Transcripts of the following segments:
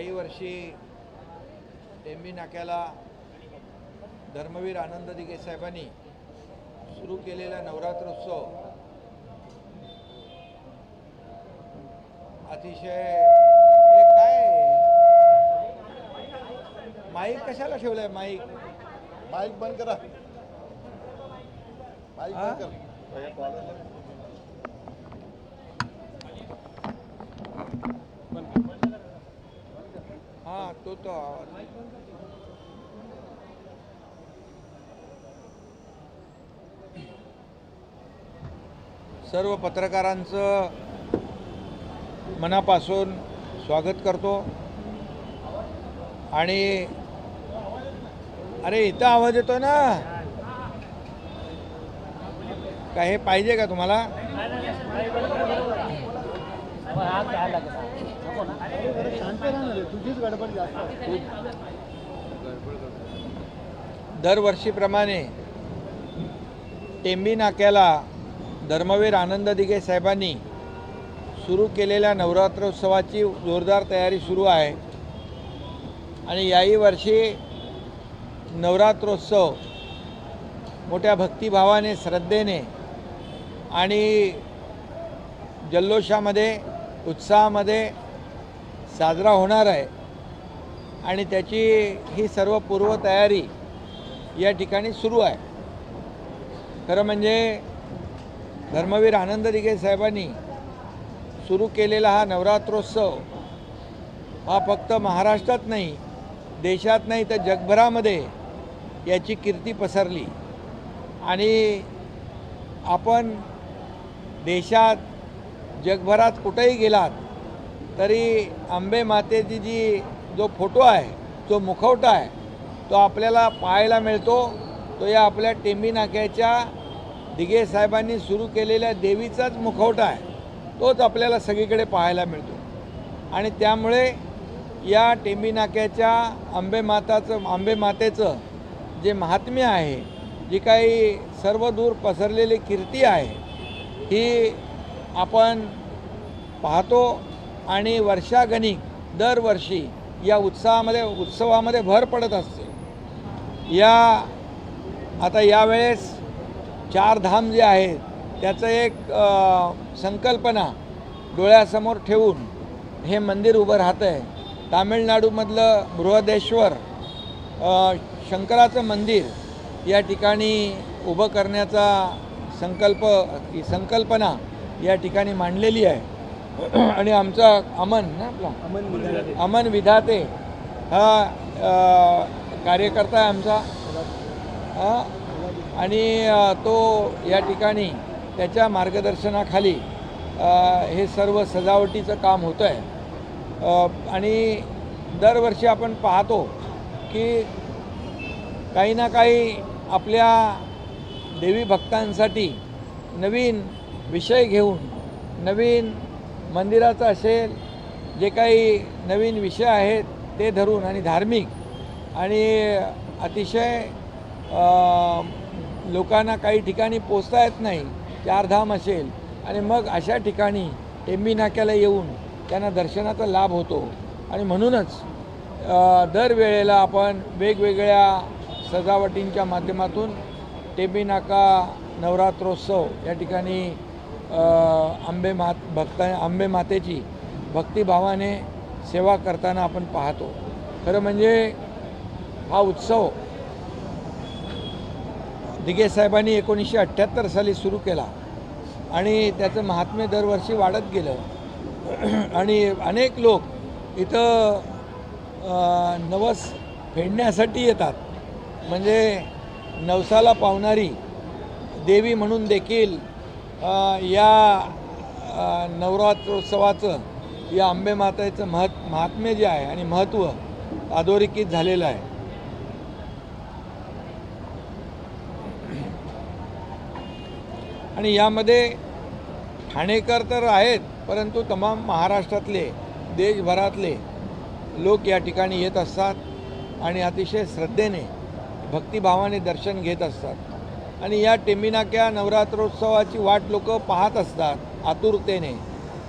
काही वर्षी टेंबी नाक्याला धर्मवीर आनंद दिघे साहेबांनी सुरू केलेला नवरात्रोत्सव अतिशय हे काय माईक कशाला ठेवलाय? माईक बंद करा. माईक बंद कर. हां तो आवाज सर्व पत्रकारांचं मनापासून स्वागत करतो. आणि अरे इथं आवाज येतो ना, काय हे पाहिजे का तुम्हाला? दरवर्षीप्रमाणे टेंबी नाक्याला धर्मवीर आनंद दिघे साहेबांनी सुरू केलेल्या नवरात्रोत्सवाची जोरदार तयारी सुरू आहे. आणि याही वर्षी नवरात्रोत्सव मोठ्या भक्तिभावाने, श्रद्धेने आणि जल्लोषामध्ये, उत्साहामध्ये साजरा होणार आहे. आणि त्याची ही सर्व पूर्वतयारी या ठिकाणी सुरू आहे. खरं म्हणजे धर्मवीर आनंद दिघे साहेबांनी सुरू केलेला हा नवरात्रोत्सव हा फक्त महाराष्ट्रात नाही, देशात नाही तर जगभरामध्ये याची कीर्ती पसरली. आणि आपण देशात, जगभरात कुठेही गेलात तरी अंबे मातेची जो फोटो आहे, जो मुखवटा आहे, तो आपल्याला पाहायला मिळतो. तो या आपल्या टेंबी नाक्याच्या दिघे साहेबांनी सुरू केलेल्या देवीचाच मुखवटा आहे. तोच आपल्याला सगळीकडे पाहायला मिळतो. आणि त्यामुळे या टेंबी नाक्याच्या अंबे मातेचं जे महात्म्य आहे, जी काही सर्वदूर पसरलेली कीर्ती आहे, ही आपण पाहतो. आणि वर्षागणिक दरवर्षी या उत्सवामध्ये भर पडत असते. आता यावेळेस 4 धाम जे आहेत त्याचं एक संकल्पना डोळ्यासमोर ठेवून हे मंदिर उभं राहतं आहे. तामिळनाडूमधलं बृहदेश्वर शंकराचं मंदिर या ठिकाणी उभं करण्याचा संकल्पना या ठिकाणी मांडलेली आहे. आणि आमचा अमन विधाते हा कार्यकर्ता आहे आमचा. आणि तो या ठिकाणी त्याच्या मार्गदर्शनाखाली हे सर्व सजावटीचं काम होतं आहे. आणि दरवर्षी आपण पाहतो की काही ना काही आपल्या देवी भक्तांसाठी नवीन विषय घेऊन, नवीन मंदिराचं असेल, जे काही नवीन विषय आहेत ते धरून, आणि धार्मिक आणि अतिशय लोकांना काही ठिकाणी पोचता येत नाही, 4 धाम असेल, आणि मग अशा ठिकाणी टेंबी नाक्याला येऊन त्यांना दर्शनाचा लाभ होतो. आणि म्हणूनच दरवेळेला आपण वेगवेगळ्या सजावटींच्या माध्यमातून टेंबी नाका नवरात्रोत्सव या ठिकाणी अंबे मातेची भक्तिभावाने सेवा करताना आपण पाहतो. खरं म्हणजे हा उत्सव दिघे साहेबांनी 1978 साली सुरू केला आणि त्याचं महात्म्य दरवर्षी वाढत गेलं. आणि अनेक लोक इथं नवस फेडण्यासाठी येतात. म्हणजे नवसाला पावणारी देवी म्हणून देखील या नवरात्रोत्सवाचं, या अंबे मातेचं महात्म्य जे आहे आणि महत्त्व अधोरेखित झालेलं आहे. आणि यामध्ये ठाणेकर तर आहेत, परंतु तमाम महाराष्ट्रातले, देशभरातले लोक या ठिकाणी येत असतात आणि अतिशय श्रद्धेने, भक्तिभावाने दर्शन घेत असतात. आणि या टेंबी नाक्या नवरात्रोत्सवाची वाट लोक पाहत असतात आतुरतेने.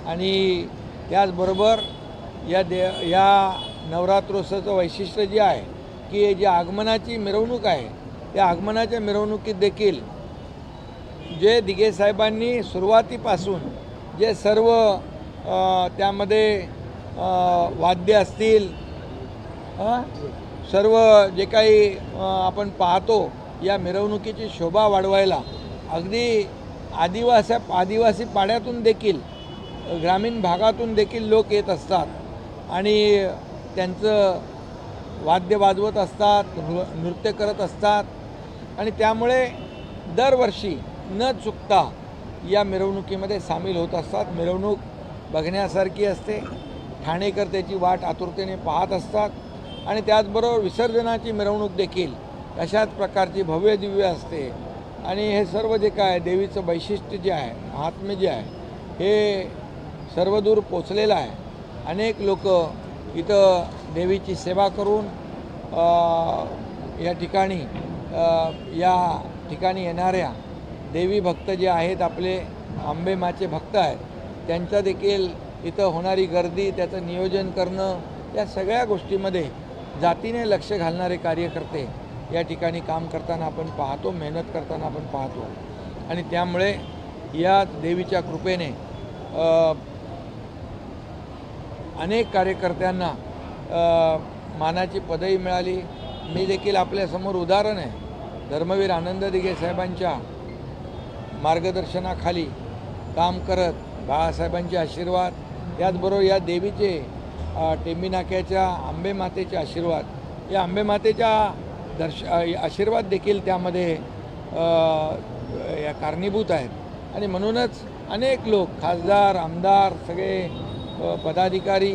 आणि त्याचबरोबर या नवरात्रोत्सवाचं वैशिष्ट्य जे आहे की जी आगमनाची मिरवणूक आहे त्या आगमनाच्या मिरवणुकीत देखील जे दिघे साहेबांनी सुरुवातीपासून जे सर्व त्यामध्ये वाद्य असतील सर्व जे काही आपण पाहतो या मिरवणुकीची शोभा वाढवायला अगदी आदिवासी पाड्यातून देखील ग्रामीण भागातून देखील लोक येत असतात आणि त्यांचं वाद्य वाजवत असतात, नृत्य करत असतात आणि त्यामुळे दरवर्षी न चुकता या मिरवणुकीमध्ये सामील होत असतात. मिरवणूक बघण्यासारखी असते. ठाणेकर त्याची वाट आतुरतेने पाहत असतात आणि त्याचबरोबर विसर्जनाची मिरवणूक देखील अशाच प्रकारची भव्य दिव्य असते आणि हे सर्व जे काय देवीचं वैशिष्ट्य जे आहे, महात्म्य जे आहे हे सर्वदूर पोचलेलं आहे. अनेक लोक इथं देवीची सेवा करून या ठिकाणी येणाऱ्या देवी भक्त जे आहेत, आपले अंबेमाचे भक्त आहेत, त्यांचा देखील इथं होणारी गर्दी, त्याचं नियोजन करणं, या सगळ्या गोष्टीमध्ये जातीने लक्ष घालणारे कार्यकर्ते या ठिकाणी काम करताना आपण पाहतो, मेहनत करताना आपण पाहतो आणि त्यामुळे या देवीच्या कृपेने अनेक कार्यकर्त्यांना मानाची पदवी मिळाली. मी देखील आपल्यासमोर उदाहरण आहे. धर्मवीर आनंद दिघे साहेबांच्या मार्गदर्शनाखाली काम करत बाळासाहेबांचे आशीर्वाद, त्याचबरोबर या देवीचे टेंबी नाक्याच्या अंबेमातेचे आशीर्वाद, या अंबेमातेच्या आशीर्वाद देखील त्यामध्ये या कारणीभूत आहेत आणि म्हणूनच अनेक लोक, खासदार, आमदार, सगळे पदाधिकारी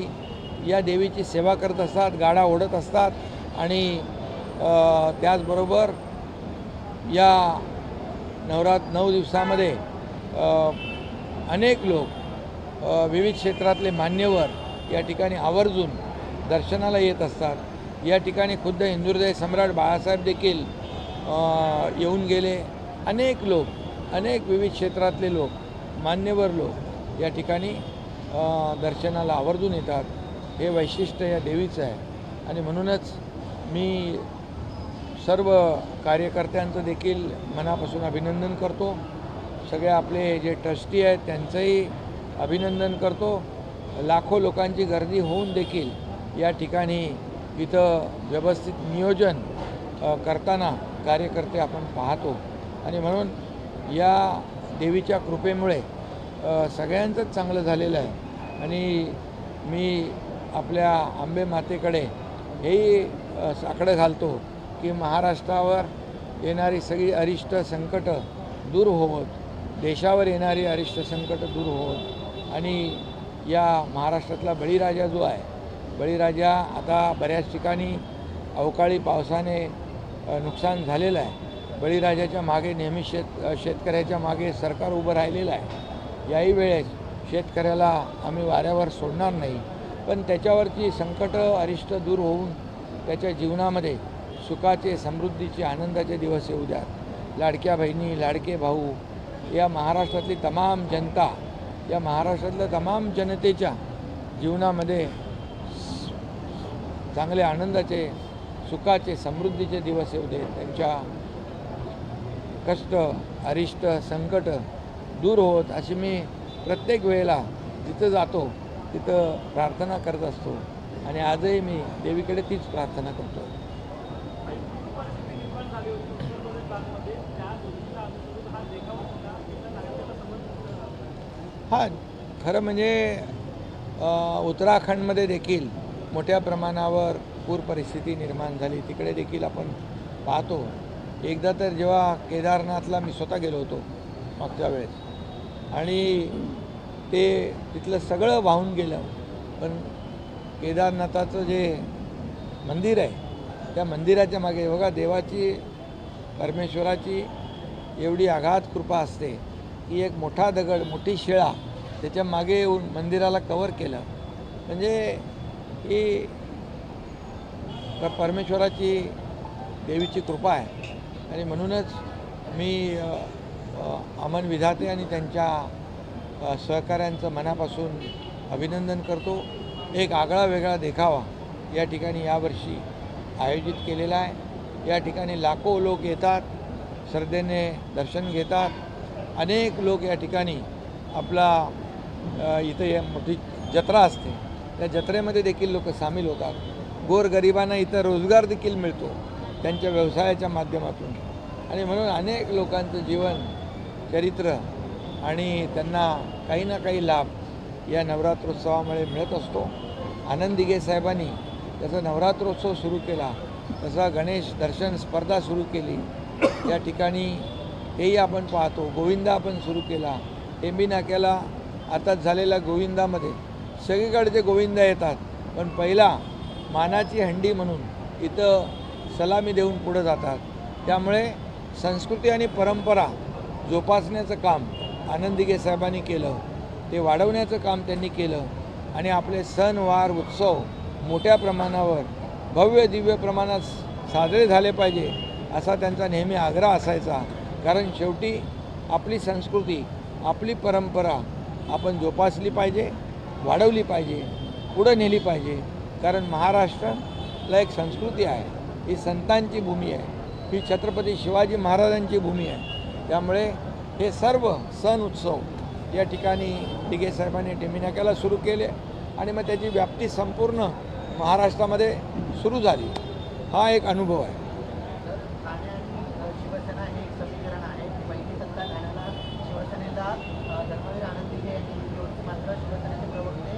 या देवीची सेवा करत असतात, गाडा ओढत असतात आणि त्याचबरोबर या 9 दिवसामध्ये अनेक लोक विविध क्षेत्रातले मान्यवर या ठिकाणी आवर्जून दर्शनाला येत असतात. या ठिकाणी खुद्द हिंदुहृदय सम्राट बाळासाहेब देखील येऊन गेले. अनेक लोक, अनेक विविध क्षेत्रातले लोक, मान्यवर लोक या ठिकाणी दर्शनाला आवर्जून येतात. हे वैशिष्ट्य या देवीचं आहे आणि म्हणूनच मी सर्व कार्यकर्त्यांचं देखील मनापासून अभिनंदन करतो. सगळे आपले जे ट्रस्टी आहेत त्यांचंही अभिनंदन करतो. लाखो लोकांची गर्दी होऊन देखील या ठिकाणी इथं व्यवस्थित नियोजन करताना कार्यकर्ते आपण पाहतो आणि म्हणून या देवीच्या कृपेमुळे सगळ्यांचंच चांगलं झालेलं आहे आणि मी आपल्या अंबे मातेकडे हेही साकडं घालतो की महाराष्ट्रावर येणारी सगळी अरिष्ट संकट दूर होवोत, देशावर येणारी अरिष्ट संकट दूर होवोत आणि या महाराष्ट्रातला बळीराजा जो आहे, बळीराजा आता बऱ्याच ठिकाणी अवकाळी पावसाने नुकसान झालेलं आहे. बळीराजाच्या मागे नेहमी शेतकऱ्याच्या मागे सरकार उभं राहिलेलं आहे. याही वेळेस शेतकऱ्याला आम्ही वाऱ्यावर सोडणार नाही, पण त्याच्यावरची संकट अरिष्ट दूर होऊन त्याच्या जीवनामध्ये सुखाचे, समृद्धीचे, आनंदाचे दिवस येऊ द्या. लाडक्या बहिणी, लाडके भाऊ, या महाराष्ट्रातली तमाम जनता, या महाराष्ट्रातल्या तमाम जनतेच्या जीवनामध्ये चांगले आनंदाचे, सुखाचे, समृद्धीचे दिवस येऊ दे. त्यांच्या कष्ट, अरिष्ट, संकट दूर होत अशी मी प्रत्येक वेळेला जिथं जातो तिथं प्रार्थना करत असतो आणि आजही मी देवीकडे तीच प्रार्थना करतो. हां, खरं म्हणजे उत्तराखंडमध्ये देखील मोठ्या प्रमाणावर पूर परिस्थिती निर्माण झाली. तिकडे देखील आपण पाहतो. एकदा तर जेव्हा केदारनाथला मी स्वतः गेलो होतो मागच्या वेळेस आणि ते तिथलं सगळं वाहून गेलं, पण केदारनाथाचं जे मंदिर आहे त्या मंदिराच्या मागे बघा देवाची, परमेश्वराची एवढी अगाध कृपा असते की एक मोठा दगड, मोठी शिळा त्याच्या मागे येऊन मंदिराला कवर केलं. म्हणजे ही परमेश्वराची, देवीची कृपा आहे आणि म्हणूनच मी अमन विधाते आणि त्यांच्या सहकाऱ्यांचं मनापासून अभिनंदन करतो. एक आगळा वेगळा देखावा या ठिकाणी यावर्षी आयोजित केलेला आहे. या ठिकाणी लाखो लोक येतात, श्रद्धेने दर्शन घेतात. अनेक लोक या ठिकाणी आपला इथं मोठी जत्रा असते, त्या जत्रेमध्ये देखील लोक सामील होतात. गोरगरिबांना इथं रोजगार देखील मिळतो त्यांच्या व्यवसायाच्या माध्यमातून. आणि म्हणून अनेक लोकांचं जीवन चरित्र आणि त्यांना काही ना काही लाभ या नवरात्रोत्सवामुळे मिळत असतो. आनंद दिघे साहेबांनी जसं नवरात्रोत्सव सुरू केला तसा गणेश दर्शन स्पर्धा सुरू केली. या ठिकाणी हेही आपण पाहतो. गोविंदा आपण सुरू केला. टेंबी नाक्याला आताच झालेल्या गोविंदामध्ये सगळीकडचे गोविंदा येतात, पण पहिला मानाची हंडी म्हणून इथं सलामी देऊन पुढं जातात. त्यामुळे संस्कृती आणि परंपरा जोपासण्याचं काम आनंद दिघे साहेबांनी केलं, ते वाढवण्याचं काम त्यांनी केलं. आणि आपले सण वार उत्सव मोठ्या प्रमाणावर भव्य दिव्य प्रमाणात साजरे झाले पाहिजे असा त्यांचा नेहमी आग्रह असायचा. कारण शेवटी आपली संस्कृती आपली परंपरा आपण जोपासली पाहिजे, वाढवली पाहिजे, पुढं नेली पाहिजे. कारण महाराष्ट्राला एक संस्कृती आहे, ही संतांची भूमी आहे, ही छत्रपती शिवाजी महाराजांची भूमी आहे. त्यामुळे हे सर्व सण उत्सव या ठिकाणी दिघे साहेबांनी टेंबी नाक्याला सुरू केले आणि मग त्याची व्याप्ती संपूर्ण महाराष्ट्रामध्ये सुरू झाली. हा एक अनुभव आहे. ठाणे आणि शिवसेना हे एक समीकरण आहे. पहिली सत्ता ठाण्याला शिवसेनेला धर्मवीर आनंद दिघे यांची दिली होती. मात्र शिवसेनेचे प्रवक्ते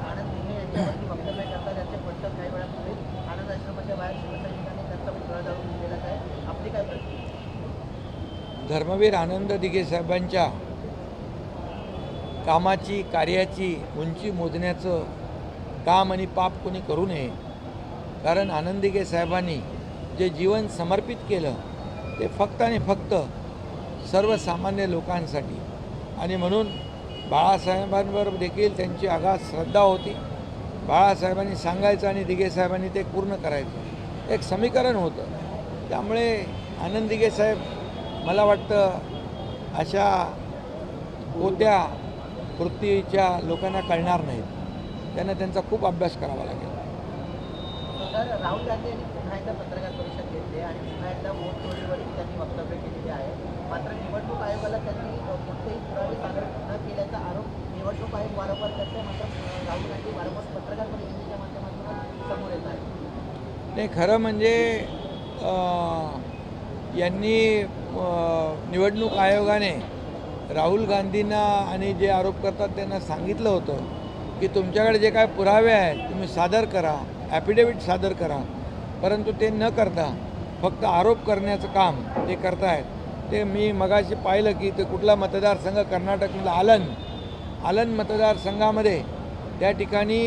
आनंद दिघे यांच्यावरती वक्तव्य करतात. त्यांचे स्पष्ट काही वेळापूर्वी आनंद आश्रमाच्या बाहेर शिवसैनिकांनी त्यांचा पुतळा जाळून दिलेला आहे. आपली काय प्रतिक्रिया? धर्मवीर आनंद दिघे साहेबांच्या कामाची कार्याची उंची मोजण्याचं काम आणि पाप कोणी करू नये. कारण आनंद दिघे साहेबांनी जे जीवन समर्पित केलं ते फक्त आणि फक्त सर्वसामान्य लोकांसाठी. आणि म्हणून बाळासाहेबांवर देखील त्यांची अगाध श्रद्धा होती. बाळासाहेबांनी सांगायचं आणि दिघे साहेबांनी ते पूर्ण करायचं, एक समीकरण होतं. त्यामुळे आनंद दिघे साहेब मला वाटतं अशा कोत्या वृत्तीच्या लोकांना कळणार नाहीत. त्यांना त्यांचा खूप अभ्यास करावा लागेल. तर राहुल गांधी यांनी पुन्हा एकदा पत्रकार परिषद घेतली आणि पुन्हा एकदा वोट चोरीवरती त्यांनी वक्तव्य केलेले आहे. मात्र निवडणूक आयोगाला त्यांनी कोणतेही पुरावे सादर न केल्याचा आरोप निवडणूक आयोग वारंवार करते. मात्र राहुल गांधी वारंवार पत्रकार परिषदेच्या माध्यमातून समोर येत आहे. नाही, खरं म्हणजे यांनी निवडणूक आयोगाने राहुल गांधींना आणि जे आरोप करतात त्यांना सांगितलं होतं की तुमच्याकडे जे काय पुरावे आहेत तुम्ही सादर करा, ॲफिडेविट सादर करा. परंतु ते न करता फक्त आरोप करण्याचं काम ते करतायत. ते मी मगाशी पाहिलं की ते कुठला मतदारसंघ, कर्नाटकमधला आलन मतदारसंघामध्ये त्या ठिकाणी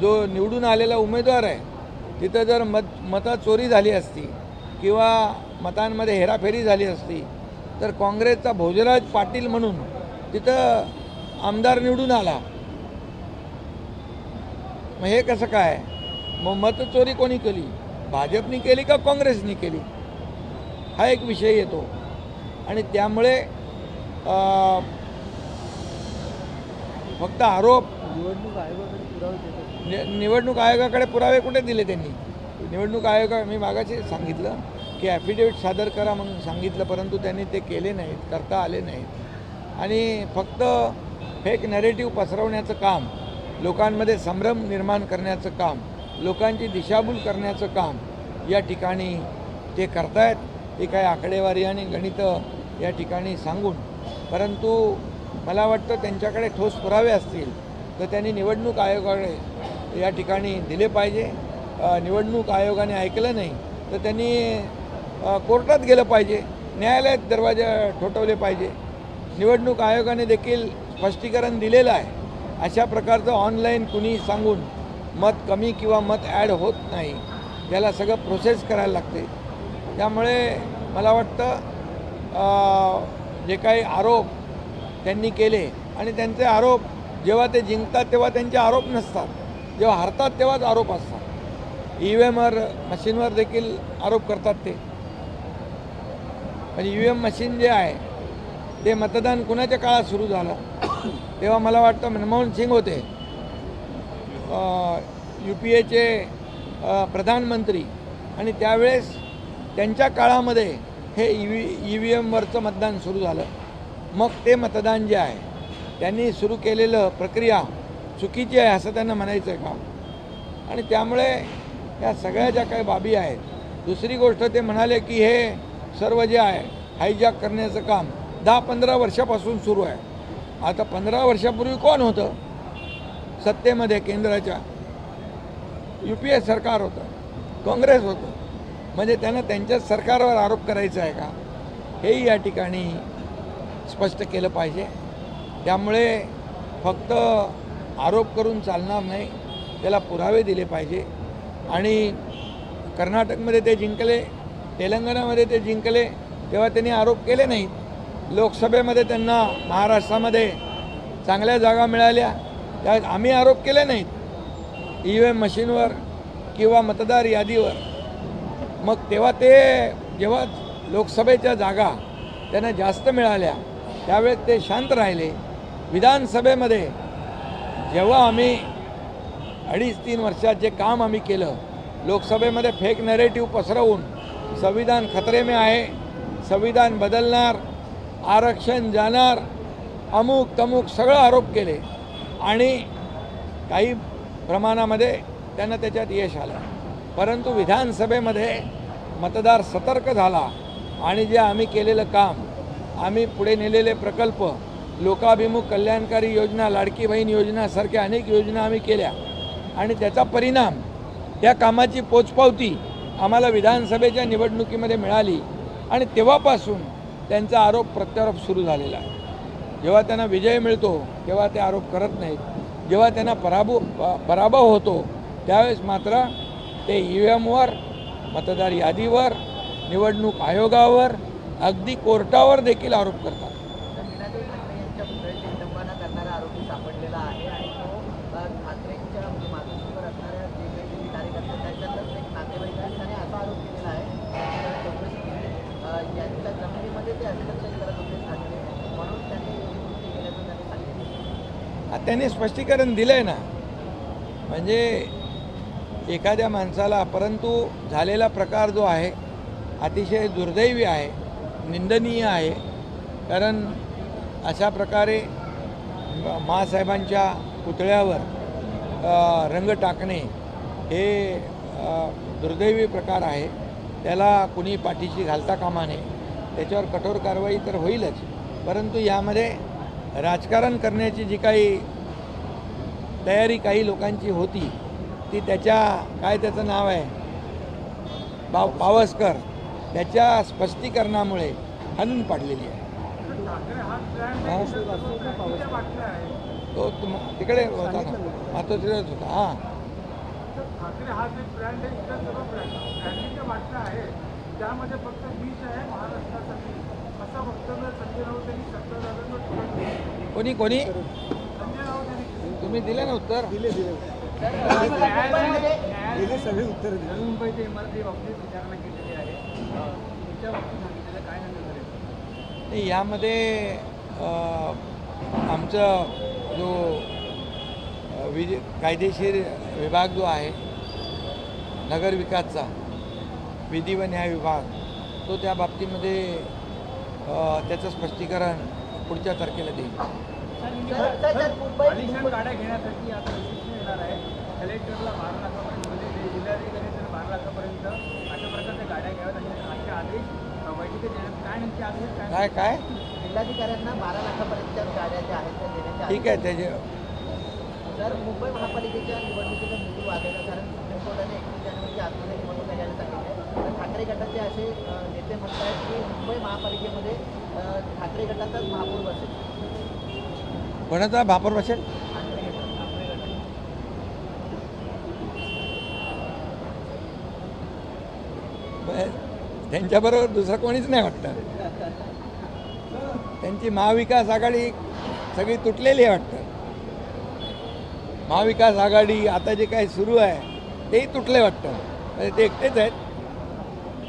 जो निवडून आलेला उमेदवार आहे तिथं जर मतं चोरी झाली असती किंवा मतांमध्ये हेराफेरी झाली असती तर काँग्रेसचा भोजराज पाटील म्हणून तिथं आमदार निवडून आला. मग हे कसं काय? मग मतचोरी कोणी केली? भाजपनी केली का काँग्रेसनी केली? हा एक विषय येतो. आणि त्यामुळे फक्त आरोप निवडणूक आयोगाकडे पुरावे कुठे दिले त्यांनी? निवडणूक आयोग मी मागाशी सांगितलं की ॲफिडेविट सादर करा म्हणून सांगितलं, परंतु त्यांनी ते केले नाहीत, करता आले नाहीत. आणि फक्त फेक नॅरेटिव्ह पसरवण्याचं काम, लोकांमध्ये संभ्रम निर्माण करण्याचं काम, लोकांची दिशाभूल करण्याचं काम या ठिकाणी ते करतायत. ते काय आकडेवारी आणि गणितं या ठिकाणी सांगून. परंतु मला वाटतं त्यांच्याकडे ठोस पुरावे असतील तर त्यांनी निवडणूक आयोगाकडे या ठिकाणी दिले पाहिजे. निवडणूक आयोगाने ऐकलं नाही तर त्यांनी कोर्टात गेलं पाहिजे, न्यायालयात दरवाजा ठोठवले पाहिजे. निवडणूक आयोगाने देखील स्पष्टीकरण दिलेलं आहे. अशा प्रकारचं ऑनलाईन कुणी सांगून मत कमी किंवा मत ॲड होत नाही, त्याला सगळं प्रोसेस करायला लागते. त्यामुळे मला वाटतं जे काही आरोप त्यांनी केले आणि त्यांचे आरोप जेव्हा ते जिंकतात तेव्हा त्यांचे आरोप नसतात, जेव्हा हरतात तेव्हाच आरोप असतात. EVM मशीनवर देखील आरोप करतात ते. म्हणजे EVM मशीन जे आहे ते मतदान कुणाच्या काळात सुरू झालं तेव्हा मला वाटतं मनमोहन सिंग होते. UPAचे प्रधानमंत्री आणि त्यावेळेस त्यांच्या काळामध्ये हे EVM वरचं मतदान सुरू झालं. मग ते मतदान जे आहे त्यांनी सुरू केलेलं प्रक्रिया चुकीची आहे असं त्यांना म्हणायचं आहे का? आणि त्यामुळे या सगळ्या ज्या काही बाबी आहेत. दुसरी गोष्ट ते म्हणाले की हे सर्व जे आहे हायजॅक करण्याचं काम 10-15 वर्षापासून सुरू आहे. आता 15 वर्षापूर्वी कोण होतं सत्तेमध्ये? केंद्राच्या UPA सरकार होतं, काँग्रेस होतं. म्हणजे त्यांना त्यांच्याच सरकारवर आरोप करायचा आहे का? हेही या ठिकाणी स्पष्ट केलं पाहिजे. त्यामुळे फक्त आरोप करून चालणार नाही, त्याला पुरावे दिले पाहिजे. आणि कर्नाटकमध्ये ते जिंकले, तेलंगणामध्ये ते जिंकले तेव्हा त्यांनी आरोप केले नाहीत. लोकसभेमध्ये त्यांना महाराष्ट्रामध्ये चांगल्या जागा मिळाल्या त्यावेळेस आम्ही आरोप केले नाहीत EVM मशीनवर किंवा मतदार यादीवर. मग तेव्हा ते जेव्हा लोकसभेच्या जागा त्यांना जास्त मिळाल्या त्यावेळेस ते शांत राहिले. विधानसभेमध्ये जेव्हा आम्ही 2.5-3 वर्षात जे काम आम्ही केलं, लोकसभेमध्ये फेक नॅरेटिव्ह पसरवून संविधान खतरे में आहे, संविधान बदलणार, आरक्षण जाणार, अमुक तमुक सगळं आरोप केले आणि काही प्रमाणामध्ये त्यांना त्याच्यात यश आलं. परंतु विधानसभेमध्ये मतदार सतर्क झाला आणि जे आम्ही केलेलं काम, आम्ही पुढे नेलेले प्रकल्प, लोकाभिमुख कल्याणकारी योजना, लाडकी बहीण योजनासारख्या अनेक योजना आम्ही केल्या आणि त्याचा परिणाम, त्या कामाची पोचपावती आम्हाला विधानसभेच्या निवडणुकीमध्ये मिळाली आणि तेव्हापासून त्यांचा आरोप प्रत्यारोप सुरू झालेला आहे. जेव्हा त्यांना विजय मिळतो तेव्हा ते आरोप करत नाहीत. जेव्हा त्यांना पराभव होतो त्यावेळेस मात्र ते EVMवर, मतदार यादीवर, निवडणूक आयोगावर, अगदी कोर्टावर देखील आरोप करतात. मीनाताई ठाकरे यांच्या पुतळ्याची विटंबना करणारा आरोपी सापडलेला आहे आणि तो ठाकरेंच्या मातोश्रीवर असणाऱ्या जे काही कार्यकर्ते त्यांच्यातच एक नातेवाईक आहे. त्याने असा आरोप केलेला आहे यांच्या जमिनीमध्ये ते हस्तक्षेप करत होते ठाकरे, म्हणून त्यांनी कृती केल्याचं त्यांनी सांगितलं. त्यांनी स्पष्टीकरण दिलं आहे ना. म्हणजे एखाद्या माणसाला, परंतु झालेला प्रकार जो आहे अतिशय दुर्दैवी आहे, निंदनीय आहे. कारण अशा प्रकारे माँसाहेबांच्या पुतळ्यावर रंग टाकणे हे दुर्दैवी प्रकार आहे. त्याला कुणी पाठीशी घालता कामा नये. त्याच्यावर कठोर कारवाई तर होईलच, परंतु यामध्ये राजकारण करण्याची जी काही तयारी काही लोकांची होती ती त्याच्या काय त्याचं नाव आहे पावसकर, त्याच्या स्पष्टीकरणामुळे हाणून पाडलेली आहे. तो तिकडे होता ना, मातोश्रीच होता. हां, ठाकरे हा जो ब्रँड आहे, इतर सर्व ब्रँडिंगच्या बाटल्या आहे, त्यामध्ये फक्त बीच आहे महाराष्ट्रासाठी असं वक्तव्य संजय राऊत यांनी सत्ताधाऱ्यांवर कोणी कोणी संजय राऊत यांनी तुम्ही दिले ना उत्तर? दिले सगळे उत्तर दिले. नवी मुंबईच्या इमारती बाबतीत विचारणा केलेली आहे, तुमच्या बाबतीत सांगितलेलं काय निर्णय झाले? नाही, यामध्ये आमचा जो कायदेशीर विभाग जो आहे नगरविकासचा, विधी व न्याय विभाग, तो त्या बाबतीमध्ये त्याचं स्पष्टीकरण पुढच्या तारखेला देईल. आलिशान गाड्या घेण्यासाठी आता प्रशिक्षण येणार आहे. कलेक्टरला 12 लाखापर्यंत, म्हणजे जिल्हाधिकारी 12 लाखापर्यंत अशा प्रकारच्या गाड्या घ्याव्यात असे आदेश बैठकीत देण्यात. काय नेमके आदेश काय जिल्हाधिकाऱ्यांना 12 लाखापर्यंतच्या गाड्या ज्या आहेत त्या देण्याच्या ठीक आहे. त्याचे तर मुंबई महापालिकेच्या निवडणुकीचा मुद्दे वागायला, कारण सुप्रीम कोर्टाने 21 जानेवारीची आतमध्ये निवडणूक घ्यायला सांगितले. तर ठाकरे गटाचे असे नेते म्हणत आहेत की मुंबई महापालिकेमध्ये ठाकरे गटाचाच महापौर बसेल. कोणाचा भापर बसेल? ठाकरे गट. त्यांच्याबरोबर दुसरं कोणीच नाही वाटतं. त्यांची महाविकास आघाडी सगळी तुटलेली आहे वाटतं. महाविकास आघाडी आता जे काही सुरू आहे तेही तुटले वाटतं. म्हणजे ते एकटेच आहेत.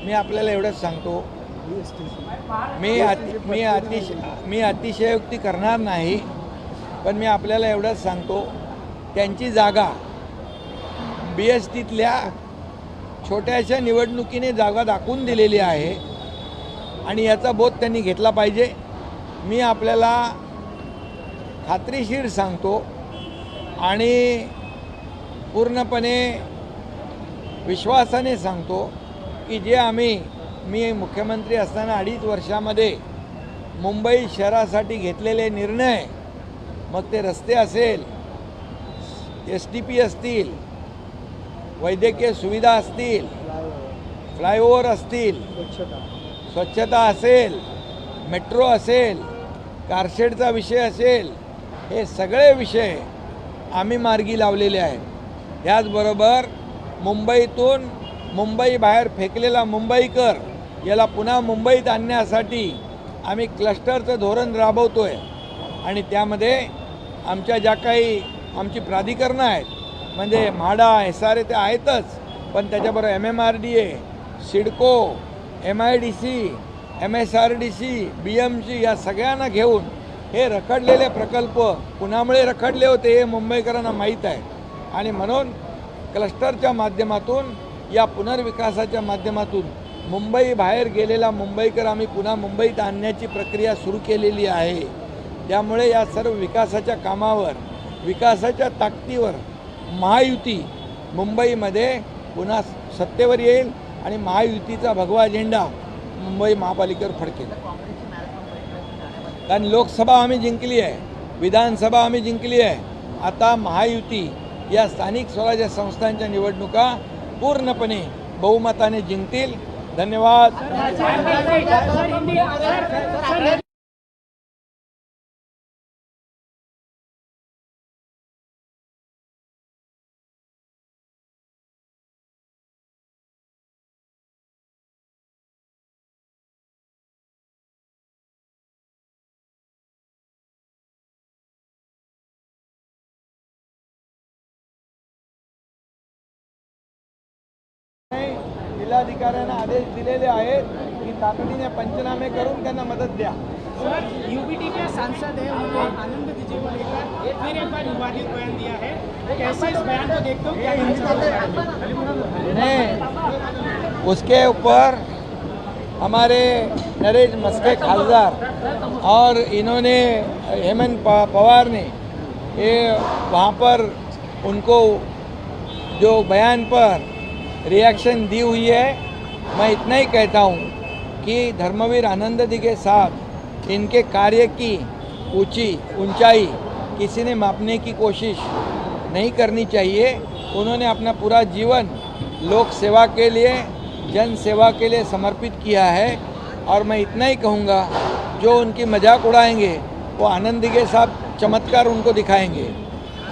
मी आपल्याला एवढंच सांगतो, मी अतिशयोक्ती करणार नाही, पण मी आपल्याला एवढंच सांगतो, त्यांची जागा BSTतल्या छोट्याशा निवडणुकीने जागा दाखवून दिलेली आहे आणि याचा बोध त्यांनी घेतला पाहिजे. मी आपल्याला खात्रीशीर सांगतो आणि पूर्णपणे विश्वासाने सांगतो की मी मुख्यमंत्री असताना 2.5 वर्षामध्ये मुंबई शहरासाठी घेतलेले निर्णय, मग ते रस्ते असेल, STP असतील, वैद्यकीय सुविधा असतील, फ्लायओव्हर असतील, स्वच्छता असेल, मेट्रो असेल, कारशेडचा विषय असेल, हे सगळे विषय आम्ही मार्गी लावलेले आहेत. त्याचबरोबर मुंबईतून मुंबई बाहेर फेकलेला मुंबईकर याला पुन्हा मुंबईत आणण्यासाठी आम्ही क्लस्टरचं धोरण राबवतो आहे आणि त्यामध्ये आमच्या ज्या काही आमची प्राधिकरणं आहेत, म्हणजे म्हाडा, SRA ते आहेतच, पण त्याच्याबरोबर MMRDA, CIDCO, MIDC, MSRDC, BMC या सगळ्यांना घेऊन हे रखडलेले प्रकल्प पुण्यामुळे रखडले होते हे मुंबईकरांना माहीत आहे आणि म्हणून क्लस्टरच्या माध्यमातून, या पुनर्विकासाच्या माध्यमातून मुंबई बाहेर गेलेला मुंबईकर आम्ही पुन्हा मुंबईत आणण्याची प्रक्रिया सुरू केलेली आहे. त्यामुळे या सर्व विकासाच्या कामावर, विकासाच्या ताकदीवर महायुती मुंबईमध्ये पुन्हा सत्तेवर येईल आणि महायुतीचा भगवा झेंडा मुंबई महापालिकेवर फडकेल. कारण लोकसभा आम्ही जिंकली आहे, विधानसभा आम्ही जिंकली आहे. आता महायुती या स्थानिक स्वराज्य संस्थांच्या निवडणुका पूर्णपणे बहुमताने जिंकतील. धन्यवाद. जिल्हाधिकाऱ्यांना आदेश दिलेले आहेत की तातडीने पंचनामे करून त्यांना मदत द्या. सर, यूपीटी के सांसद है, उन्होंने आनंद विजय को लेकर फिर एक बार विवादित बयान दिया है. कैसे इस बयान को देखते हो, क्या नहीं, उसके ऊपर हमारे नरेश मस्के खासदार और इन्होंने हेमंत पवार ने ये वहाँ पर उनको जो बयान पर रिएक्शन दी हुई है. मैं इतना ही कहता हूँ कि धर्मवीर आनंद दिघे साहब, इनके कार्य की ऊंचाई किसी ने मापने की कोशिश नहीं करनी चाहिए. उन्होंने अपना पूरा जीवन लोक सेवा के लिए, जन सेवा के लिए समर्पित किया है और मैं इतना ही कहूँगा, जो उनकी मजाक उड़ाएंगे वो आनंद दिघे साहब चमत्कार उनको दिखाएंगे.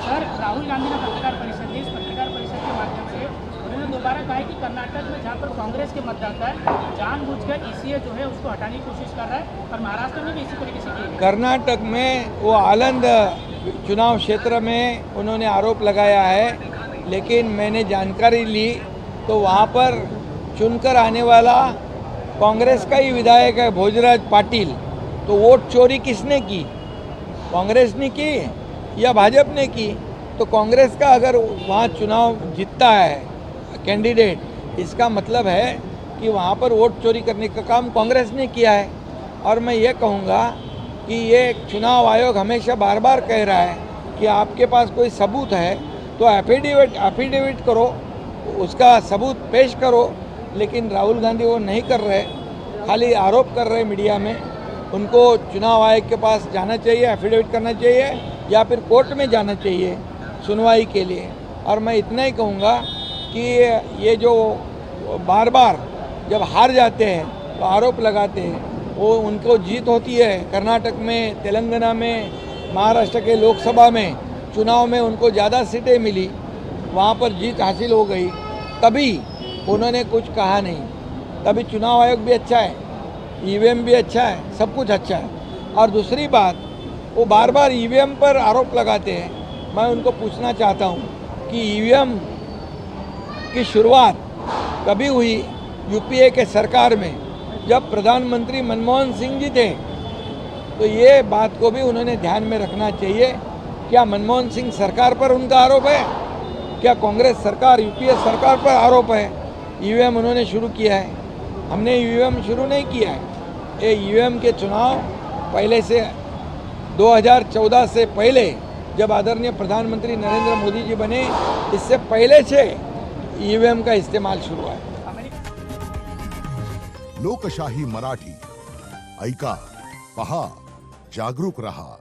सर, राहुल गांधी ने पत्रकार परिषद दी, इस पत्रकार परिषद के माध्यम से उन्होंने दोबारा कहा है कि कर्नाटक में जहाँ पर कांग्रेस के मतदाता है, जानबूझकर ECA जो है उसको हटाने की कोशिश कर रहा है और महाराष्ट्र में भी इसी तरीके से की. कर्नाटक में वो आलंद चुनाव क्षेत्र में उन्होंने आरोप लगाया है, लेकिन मैंने जानकारी ली तो वहाँ पर चुनकर आने वाला कांग्रेस का ही विधायक है भोजराज पाटिल. तो वोट चोरी किसने की, कांग्रेस ने की या भाजपा ने की? तो कांग्रेस का अगर वहाँ चुनाव जीतता है कैंडिडेट, इसका मतलब है कि वहाँ पर वोट चोरी करने का काम कांग्रेस ने किया है. और मैं ये कहूँगा कि ये चुनाव आयोग हमेशा बार बार कह रहा है कि आपके पास कोई सबूत है तो एफिडेविट करो, उसका सबूत पेश करो. लेकिन राहुल गांधी वो नहीं कर रहे, खाली आरोप कर रहे मीडिया में. उनको चुनाव आयोग के पास जाना चाहिए, एफिडेविट करना चाहिए या फिर कोर्ट में जाना चाहिए सुनवाई के लिए. और मैं इतना ही कहूँगा कि ये जो बार बार जब हार जाते हैं तो आरोप लगाते हैं, वो उनको जीत होती है. कर्नाटक में, तेलंगाना में, महाराष्ट्र के लोकसभा में चुनाव में उनको ज़्यादा सीटें मिली, वहाँ पर जीत हासिल हो गई, तभी उन्होंने कुछ कहा नहीं. तभी चुनाव आयोग भी अच्छा है, EVM भी अच्छा है, सब कुछ अच्छा है. और दूसरी बात, वो बार बार EVM पर आरोप लगाते हैं. मैं उनको पूछना चाहता हूँ कि EVM की शुरुआत कभी हुई UPA के सरकार में, जब प्रधानमंत्री मनमोहन सिंह जी थे. तो ये बात को भी उन्होंने ध्यान में रखना चाहिए. क्या मनमोहन सिंह सरकार पर उनका आरोप है? क्या कांग्रेस सरकार यूपीए सरकार पर आरोप है ईवीएम उन्होंने शुरू किया है? हमने ईवीएम शुरू नहीं किया है। ये ईवीएम के चुनाव पहले से 2014 से पहले जब आदरणीय प्रधानमंत्री नरेंद्र मोदी जी बने, इससे पहले से ईवीएम का इस्तेमाल शुरू है। लोकशाही मराठी ऐका, पहा, जागरूक रहा।